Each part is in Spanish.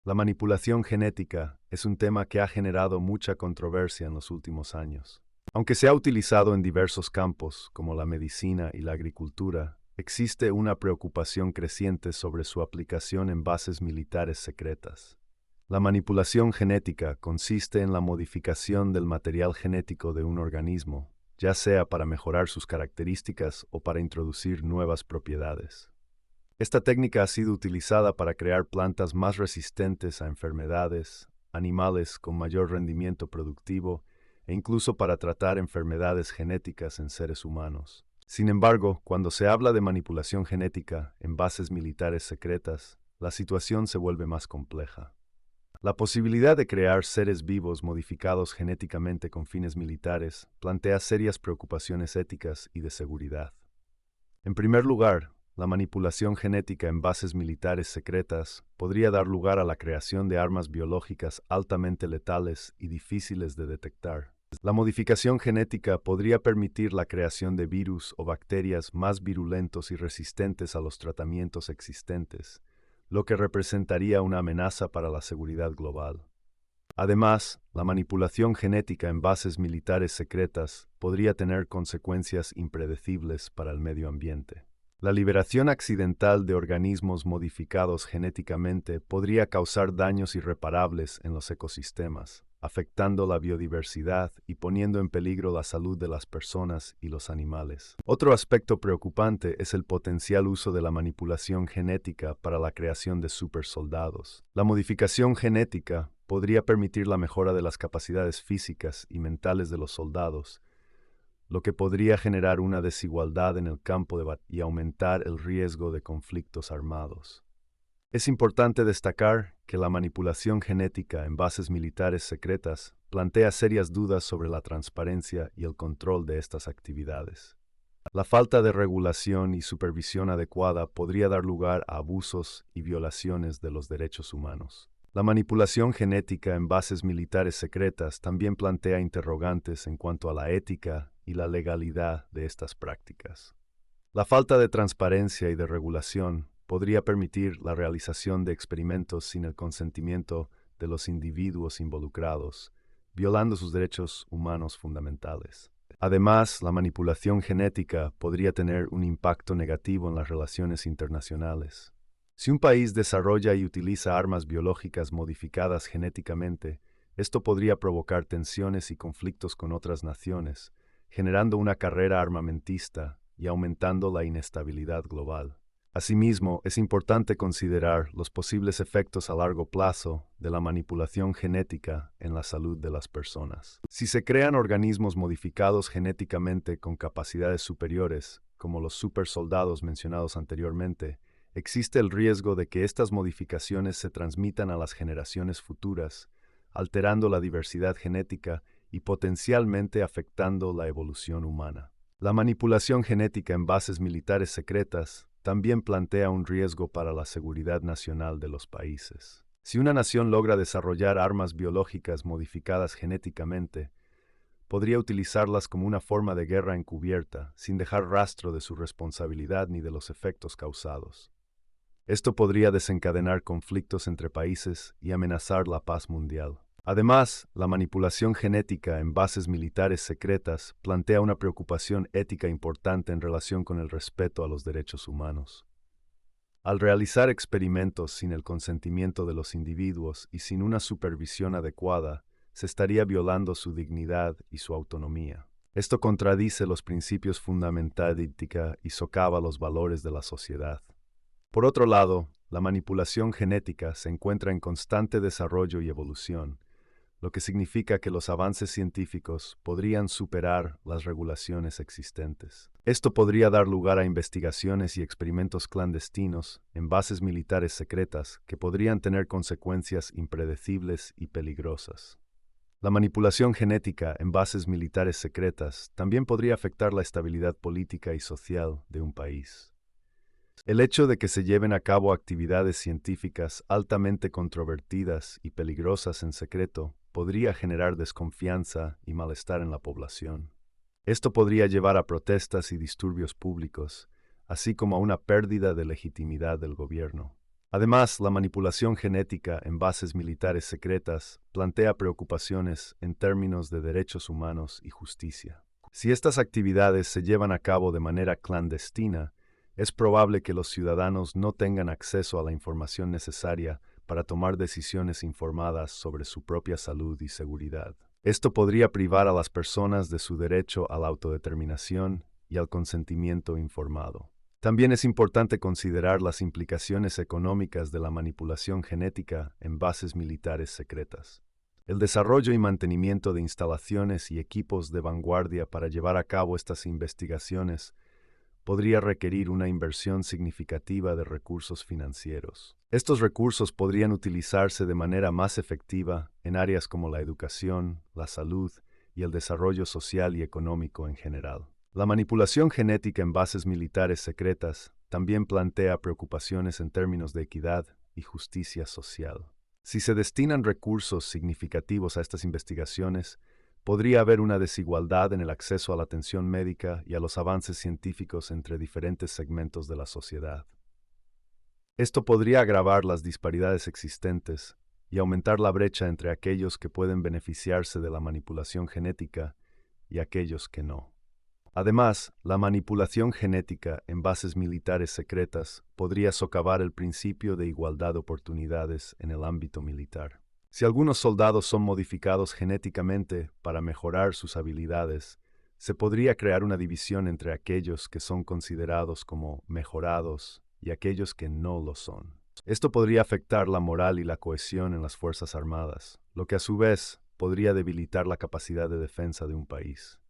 La manipulación genética es un tema que ha generado mucha controversia en los últimos años. Aunque se ha utilizado en diversos campos, como la medicina y la agricultura, existe una preocupación creciente sobre su aplicación en bases militares secretas. La manipulación genética consiste en la modificación del material genético de un organismo, ya sea para mejorar sus características o para introducir nuevas propiedades. Esta técnica ha sido utilizada para crear plantas más resistentes a enfermedades, animales con mayor rendimiento productivo e incluso para tratar enfermedades genéticas en seres humanos. Sin embargo, cuando se habla de manipulación genética en bases militares secretas, la situación se vuelve más compleja. La posibilidad de crear seres vivos modificados genéticamente con fines militares plantea serias preocupaciones éticas y de seguridad. En primer lugar, la manipulación genética en bases militares secretas podría dar lugar a la creación de armas biológicas altamente letales y difíciles de detectar. La modificación genética podría permitir la creación de virus o bacterias más virulentos y resistentes a los tratamientos existentes, lo que representaría una amenaza para la seguridad global. Además, la manipulación genética en bases militares secretas podría tener consecuencias impredecibles para el medio ambiente. La liberación accidental de organismos modificados genéticamente podría causar daños irreparables en los ecosistemas, afectando la biodiversidad y poniendo en peligro la salud de las personas y los animales. Otro aspecto preocupante es el potencial uso de la manipulación genética para la creación de supersoldados. La modificación genética podría permitir la mejora de las capacidades físicas y mentales de los soldados, lo que podría generar una desigualdad en el campo de batalla y aumentar el riesgo de conflictos armados. Es importante destacar que la manipulación genética en bases militares secretas plantea serias dudas sobre la transparencia y el control de estas actividades. La falta de regulación y supervisión adecuada podría dar lugar a abusos y violaciones de los derechos humanos. La manipulación genética en bases militares secretas también plantea interrogantes en cuanto a la ética y la legalidad de estas prácticas. La falta de transparencia y de regulación podría permitir la realización de experimentos sin el consentimiento de los individuos involucrados, violando sus derechos humanos fundamentales. Además, la manipulación genética podría tener un impacto negativo en las relaciones internacionales. Si un país desarrolla y utiliza armas biológicas modificadas genéticamente, esto podría provocar tensiones y conflictos con otras naciones, generando una carrera armamentista y aumentando la inestabilidad global. Asimismo, es importante considerar los posibles efectos a largo plazo de la manipulación genética en la salud de las personas. Si se crean organismos modificados genéticamente con capacidades superiores, como los supersoldados mencionados anteriormente, existe el riesgo de que estas modificaciones se transmitan a las generaciones futuras, alterando la diversidad genética y potencialmente afectando la evolución humana. La manipulación genética en bases militares secretas también plantea un riesgo para la seguridad nacional de los países. Si una nación logra desarrollar armas biológicas modificadas genéticamente, podría utilizarlas como una forma de guerra encubierta, sin dejar rastro de su responsabilidad ni de los efectos causados. Esto podría desencadenar conflictos entre países y amenazar la paz mundial. Además, la manipulación genética en bases militares secretas plantea una preocupación ética importante en relación con el respeto a los derechos humanos. Al realizar experimentos sin el consentimiento de los individuos y sin una supervisión adecuada, se estaría violando su dignidad y su autonomía. Esto contradice los principios fundamentales de ética y socava los valores de la sociedad. Por otro lado, la manipulación genética se encuentra en constante desarrollo y evolución, lo que significa que los avances científicos podrían superar las regulaciones existentes. Esto podría dar lugar a investigaciones y experimentos clandestinos en bases militares secretas que podrían tener consecuencias impredecibles y peligrosas. La manipulación genética en bases militares secretas también podría afectar la estabilidad política y social de un país. El hecho de que se lleven a cabo actividades científicas altamente controvertidas y peligrosas en secreto podría generar desconfianza y malestar en la población. Esto podría llevar a protestas y disturbios públicos, así como a una pérdida de legitimidad del gobierno. Además, la manipulación genética en bases militares secretas plantea preocupaciones en términos de derechos humanos y justicia. Si estas actividades se llevan a cabo de manera clandestina, es probable que los ciudadanos no tengan acceso a la información necesaria para tomar decisiones informadas sobre su propia salud y seguridad. Esto podría privar a las personas de su derecho a la autodeterminación y al consentimiento informado. También es importante considerar las implicaciones económicas de la manipulación genética en bases militares secretas. El desarrollo y mantenimiento de instalaciones y equipos de vanguardia para llevar a cabo estas investigaciones podría requerir una inversión significativa de recursos financieros. Estos recursos podrían utilizarse de manera más efectiva en áreas como la educación, la salud y el desarrollo social y económico en general. La manipulación genética en bases militares secretas también plantea preocupaciones en términos de equidad y justicia social. Si se destinan recursos significativos a estas investigaciones, podría haber una desigualdad en el acceso a la atención médica y a los avances científicos entre diferentes segmentos de la sociedad. Esto podría agravar las disparidades existentes y aumentar la brecha entre aquellos que pueden beneficiarse de la manipulación genética y aquellos que no. Además, la manipulación genética en bases militares secretas podría socavar el principio de igualdad de oportunidades en el ámbito militar. Si algunos soldados son modificados genéticamente para mejorar sus habilidades, se podría crear una división entre aquellos que son considerados como mejorados y aquellos que no lo son. Esto podría afectar la moral y la cohesión en las Fuerzas Armadas, lo que a su vez podría debilitar la capacidad de defensa de un país.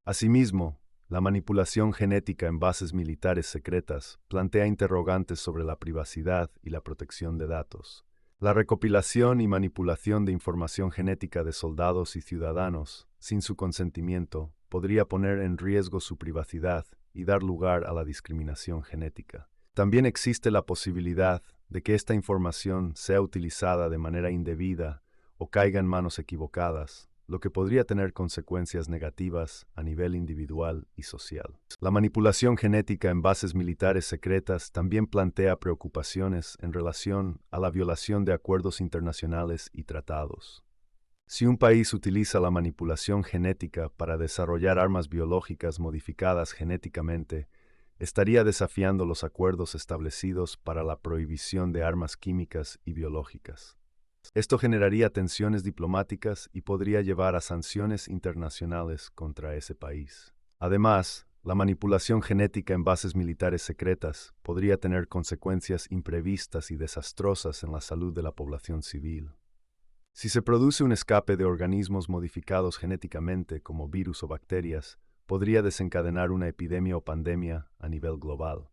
Asimismo, la manipulación genética en bases militares secretas plantea interrogantes sobre la privacidad y la protección de datos. La recopilación y manipulación de información genética de soldados y ciudadanos, sin su consentimiento, podría poner en riesgo su privacidad y dar lugar a la discriminación genética. También existe la posibilidad de que esta información sea utilizada de manera indebida o caiga en manos equivocadas, lo que podría tener consecuencias negativas a nivel individual y social. La manipulación genética en bases militares secretas también plantea preocupaciones en relación a la violación de acuerdos internacionales y tratados. Si un país utiliza la manipulación genética para desarrollar armas biológicas modificadas genéticamente, estaría desafiando los acuerdos establecidos para la prohibición de armas químicas y biológicas. Esto generaría tensiones diplomáticas y podría llevar a sanciones internacionales contra ese país. Además, la manipulación genética en bases militares secretas podría tener consecuencias imprevistas y desastrosas en la salud de la población civil. Si se produce un escape de organismos modificados genéticamente, como virus o bacterias, podría desencadenar una epidemia o pandemia a nivel global.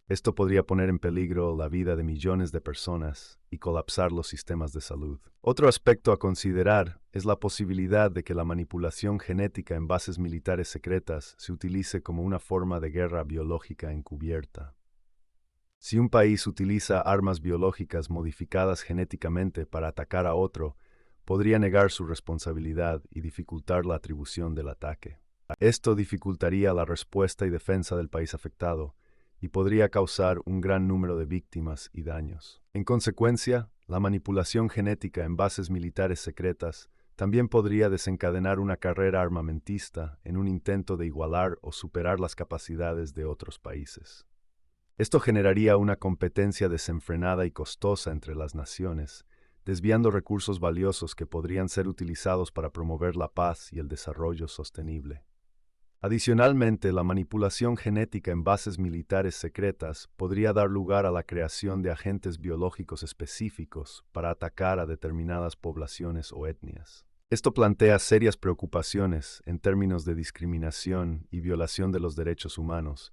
Esto podría poner en peligro la vida de millones de personas y colapsar los sistemas de salud. Otro aspecto a considerar es la posibilidad de que la manipulación genética en bases militares secretas se utilice como una forma de guerra biológica encubierta. Si un país utiliza armas biológicas modificadas genéticamente para atacar a otro, podría negar su responsabilidad y dificultar la atribución del ataque. Esto dificultaría la respuesta y defensa del país afectado, y podría causar un gran número de víctimas y daños. En consecuencia, la manipulación genética en bases militares secretas también podría desencadenar una carrera armamentista en un intento de igualar o superar las capacidades de otros países. Esto generaría una competencia desenfrenada y costosa entre las naciones, desviando recursos valiosos que podrían ser utilizados para promover la paz y el desarrollo sostenible. Adicionalmente, la manipulación genética en bases militares secretas podría dar lugar a la creación de agentes biológicos específicos para atacar a determinadas poblaciones o etnias. Esto plantea serias preocupaciones en términos de discriminación y violación de los derechos humanos,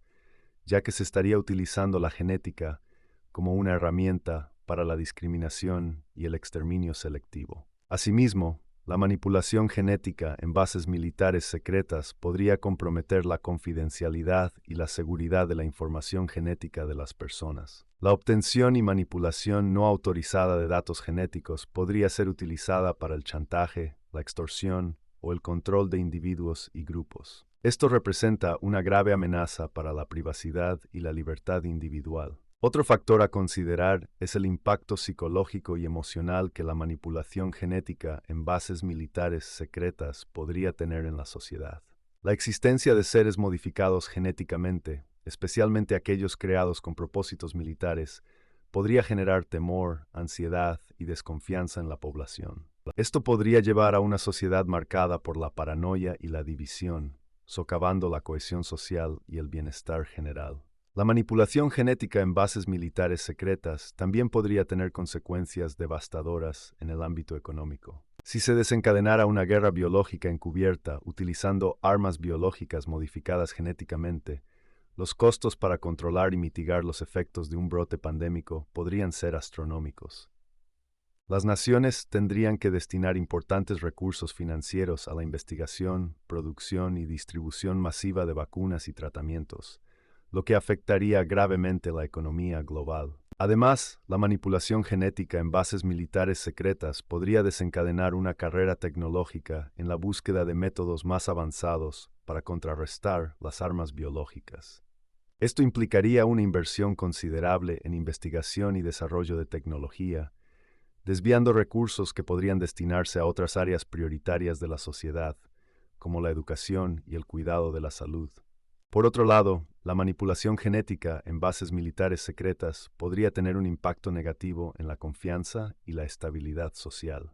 ya que se estaría utilizando la genética como una herramienta para la discriminación y el exterminio selectivo. Asimismo, la manipulación genética en bases militares secretas podría comprometer la confidencialidad y la seguridad de la información genética de las personas. La obtención y manipulación no autorizada de datos genéticos podría ser utilizada para el chantaje, la extorsión o el control de individuos y grupos. Esto representa una grave amenaza para la privacidad y la libertad individual. Otro factor a considerar es el impacto psicológico y emocional que la manipulación genética en bases militares secretas podría tener en la sociedad. La existencia de seres modificados genéticamente, especialmente aquellos creados con propósitos militares, podría generar temor, ansiedad y desconfianza en la población. Esto podría llevar a una sociedad marcada por la paranoia y la división, socavando la cohesión social y el bienestar general. La manipulación genética en bases militares secretas también podría tener consecuencias devastadoras en el ámbito económico. Si se desencadenara una guerra biológica encubierta utilizando armas biológicas modificadas genéticamente, los costos para controlar y mitigar los efectos de un brote pandémico podrían ser astronómicos. Las naciones tendrían que destinar importantes recursos financieros a la investigación, producción y distribución masiva de vacunas y tratamientos, lo que afectaría gravemente la economía global. Además, la manipulación genética en bases militares secretas podría desencadenar una carrera tecnológica en la búsqueda de métodos más avanzados para contrarrestar las armas biológicas. Esto implicaría una inversión considerable en investigación y desarrollo de tecnología, desviando recursos que podrían destinarse a otras áreas prioritarias de la sociedad, como la educación y el cuidado de la salud. Por otro lado, la manipulación genética en bases militares secretas podría tener un impacto negativo en la confianza y la estabilidad social.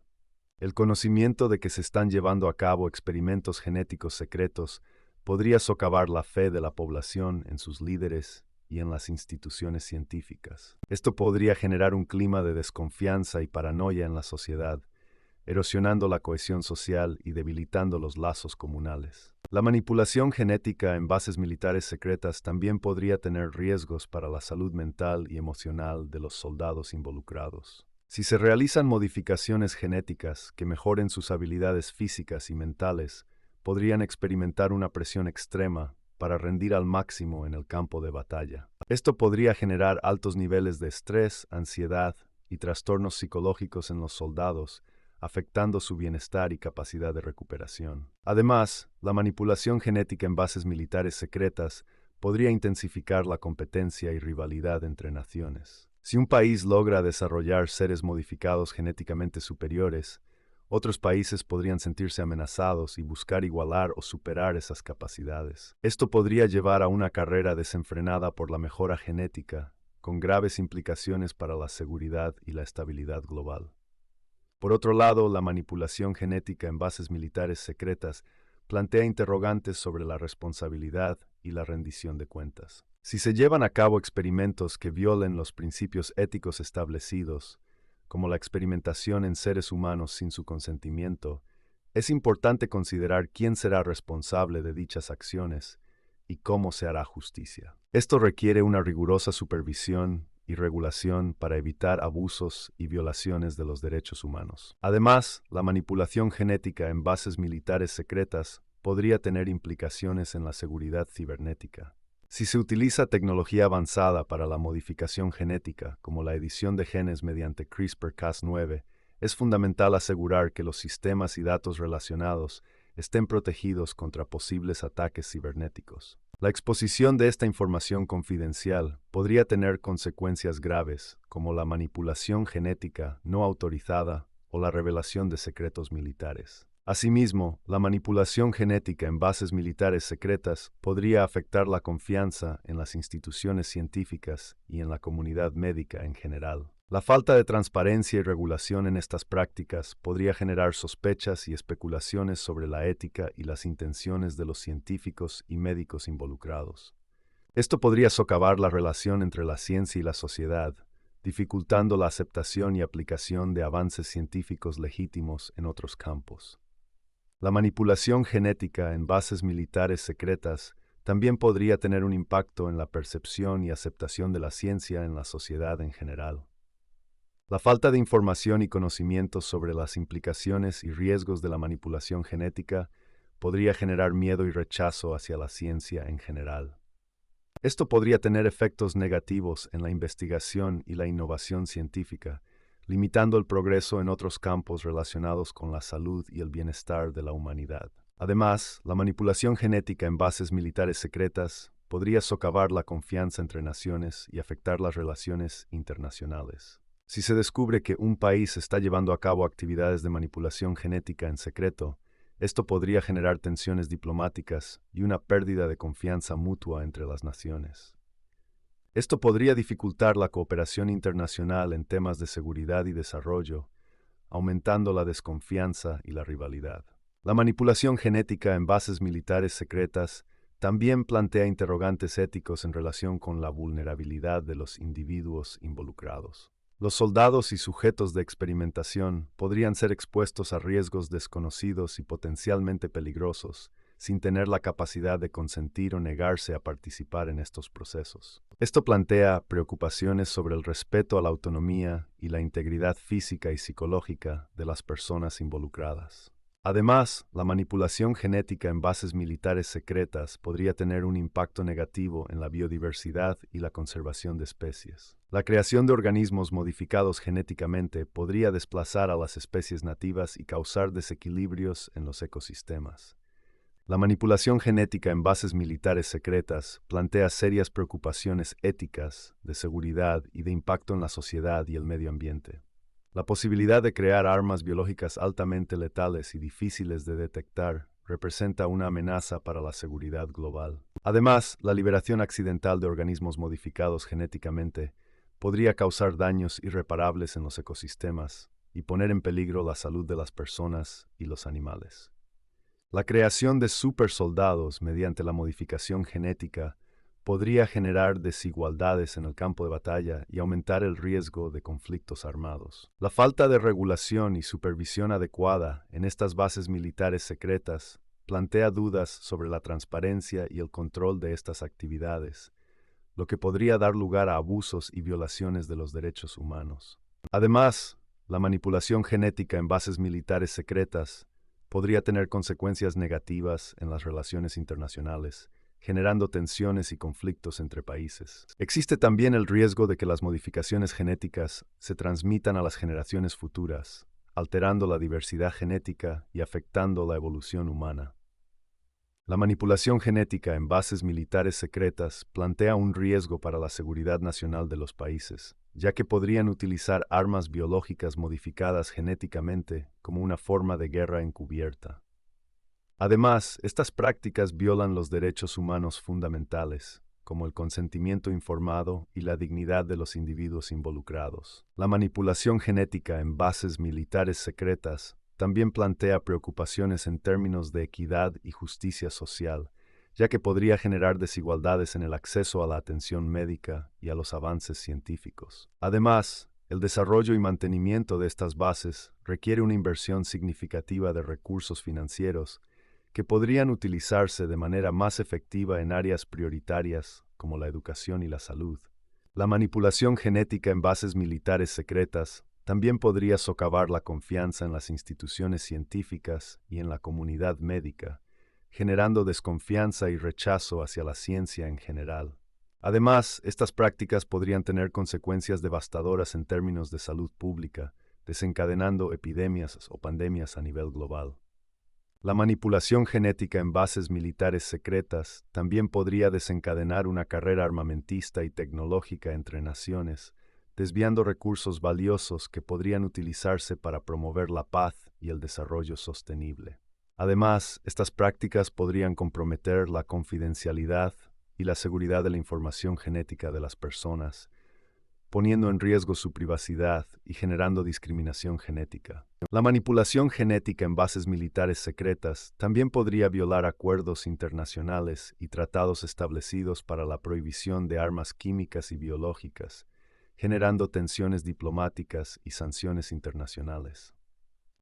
El conocimiento de que se están llevando a cabo experimentos genéticos secretos podría socavar la fe de la población en sus líderes y en las instituciones científicas. Esto podría generar un clima de desconfianza y paranoia en la sociedad, erosionando la cohesión social y debilitando los lazos comunales. La manipulación genética en bases militares secretas también podría tener riesgos para la salud mental y emocional de los soldados involucrados. Si se realizan modificaciones genéticas que mejoren sus habilidades físicas y mentales, podrían experimentar una presión extrema para rendir al máximo en el campo de batalla. Esto podría generar altos niveles de estrés, ansiedad y trastornos psicológicos en los soldados, afectando su bienestar y capacidad de recuperación. Además, la manipulación genética en bases militares secretas podría intensificar la competencia y rivalidad entre naciones. Si un país logra desarrollar seres modificados genéticamente superiores, otros países podrían sentirse amenazados y buscar igualar o superar esas capacidades. Esto podría llevar a una carrera desenfrenada por la mejora genética, con graves implicaciones para la seguridad y la estabilidad global. Por otro lado, la manipulación genética en bases militares secretas plantea interrogantes sobre la responsabilidad y la rendición de cuentas. Si se llevan a cabo experimentos que violen los principios éticos establecidos, como la experimentación en seres humanos sin su consentimiento, es importante considerar quién será responsable de dichas acciones y cómo se hará justicia. Esto requiere una rigurosa supervisión y regulación para evitar abusos y violaciones de los derechos humanos. Además, la manipulación genética en bases militares secretas podría tener implicaciones en la seguridad cibernética. Si se utiliza tecnología avanzada para la modificación genética, como la edición de genes mediante CRISPR-Cas9, es fundamental asegurar que los sistemas y datos relacionados estén protegidos contra posibles ataques cibernéticos. La exposición de esta información confidencial podría tener consecuencias graves, como la manipulación genética no autorizada o la revelación de secretos militares. Asimismo, la manipulación genética en bases militares secretas podría afectar la confianza en las instituciones científicas y en la comunidad médica en general. La falta de transparencia y regulación en estas prácticas podría generar sospechas y especulaciones sobre la ética y las intenciones de los científicos y médicos involucrados. Esto podría socavar la relación entre la ciencia y la sociedad, dificultando la aceptación y aplicación de avances científicos legítimos en otros campos. La manipulación genética en bases militares secretas también podría tener un impacto en la percepción y aceptación de la ciencia en la sociedad en general. La falta de información y conocimientos sobre las implicaciones y riesgos de la manipulación genética podría generar miedo y rechazo hacia la ciencia en general. Esto podría tener efectos negativos en la investigación y la innovación científica, limitando el progreso en otros campos relacionados con la salud y el bienestar de la humanidad. Además, la manipulación genética en bases militares secretas podría socavar la confianza entre naciones y afectar las relaciones internacionales. Si se descubre que un país está llevando a cabo actividades de manipulación genética en secreto, esto podría generar tensiones diplomáticas y una pérdida de confianza mutua entre las naciones. Esto podría dificultar la cooperación internacional en temas de seguridad y desarrollo, aumentando la desconfianza y la rivalidad. La manipulación genética en bases militares secretas también plantea interrogantes éticos en relación con la vulnerabilidad de los individuos involucrados. Los soldados y sujetos de experimentación podrían ser expuestos a riesgos desconocidos y potencialmente peligrosos, sin tener la capacidad de consentir o negarse a participar en estos procesos. Esto plantea preocupaciones sobre el respeto a la autonomía y la integridad física y psicológica de las personas involucradas. Además, la manipulación genética en bases militares secretas podría tener un impacto negativo en la biodiversidad y la conservación de especies. La creación de organismos modificados genéticamente podría desplazar a las especies nativas y causar desequilibrios en los ecosistemas. La manipulación genética en bases militares secretas plantea serias preocupaciones éticas, de seguridad y de impacto en la sociedad y el medio ambiente. La posibilidad de crear armas biológicas altamente letales y difíciles de detectar representa una amenaza para la seguridad global. Además, la liberación accidental de organismos modificados genéticamente podría causar daños irreparables en los ecosistemas y poner en peligro la salud de las personas y los animales. La creación de supersoldados mediante la modificación genética podría generar desigualdades en el campo de batalla y aumentar el riesgo de conflictos armados. La falta de regulación y supervisión adecuada en estas bases militares secretas plantea dudas sobre la transparencia y el control de estas actividades, lo que podría dar lugar a abusos y violaciones de los derechos humanos. Además, la manipulación genética en bases militares secretas podría tener consecuencias negativas en las relaciones internacionales, generando tensiones y conflictos entre países. Existe también el riesgo de que las modificaciones genéticas se transmitan a las generaciones futuras, alterando la diversidad genética y afectando la evolución humana. La manipulación genética en bases militares secretas plantea un riesgo para la seguridad nacional de los países, ya que podrían utilizar armas biológicas modificadas genéticamente como una forma de guerra encubierta. Además, estas prácticas violan los derechos humanos fundamentales, como el consentimiento informado y la dignidad de los individuos involucrados. La manipulación genética en bases militares secretas también plantea preocupaciones en términos de equidad y justicia social, ya que podría generar desigualdades en el acceso a la atención médica y a los avances científicos. Además, el desarrollo y mantenimiento de estas bases requiere una inversión significativa de recursos financieros que podrían utilizarse de manera más efectiva en áreas prioritarias como la educación y la salud. La manipulación genética en bases militares secretas también podría socavar la confianza en las instituciones científicas y en la comunidad médica, generando desconfianza y rechazo hacia la ciencia en general. Además, estas prácticas podrían tener consecuencias devastadoras en términos de salud pública, desencadenando epidemias o pandemias a nivel global. La manipulación genética en bases militares secretas también podría desencadenar una carrera armamentista y tecnológica entre naciones, desviando recursos valiosos que podrían utilizarse para promover la paz y el desarrollo sostenible. Además, estas prácticas podrían comprometer la confidencialidad y la seguridad de la información genética de las personas, poniendo en riesgo su privacidad y generando discriminación genética. La manipulación genética en bases militares secretas también podría violar acuerdos internacionales y tratados establecidos para la prohibición de armas químicas y biológicas, generando tensiones diplomáticas y sanciones internacionales.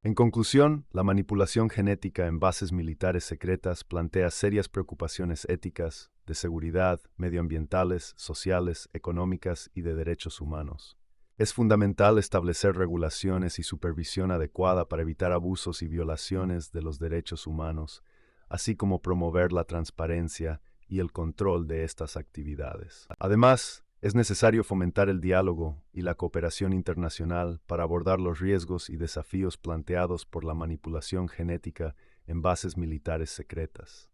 En conclusión, la manipulación genética en bases militares secretas plantea serias preocupaciones éticas, de seguridad, medioambientales, sociales, económicas y de derechos humanos. Es fundamental establecer regulaciones y supervisión adecuada para evitar abusos y violaciones de los derechos humanos, así como promover la transparencia y el control de estas actividades. Además, es necesario fomentar el diálogo y la cooperación internacional para abordar los riesgos y desafíos planteados por la manipulación genética en bases militares secretas.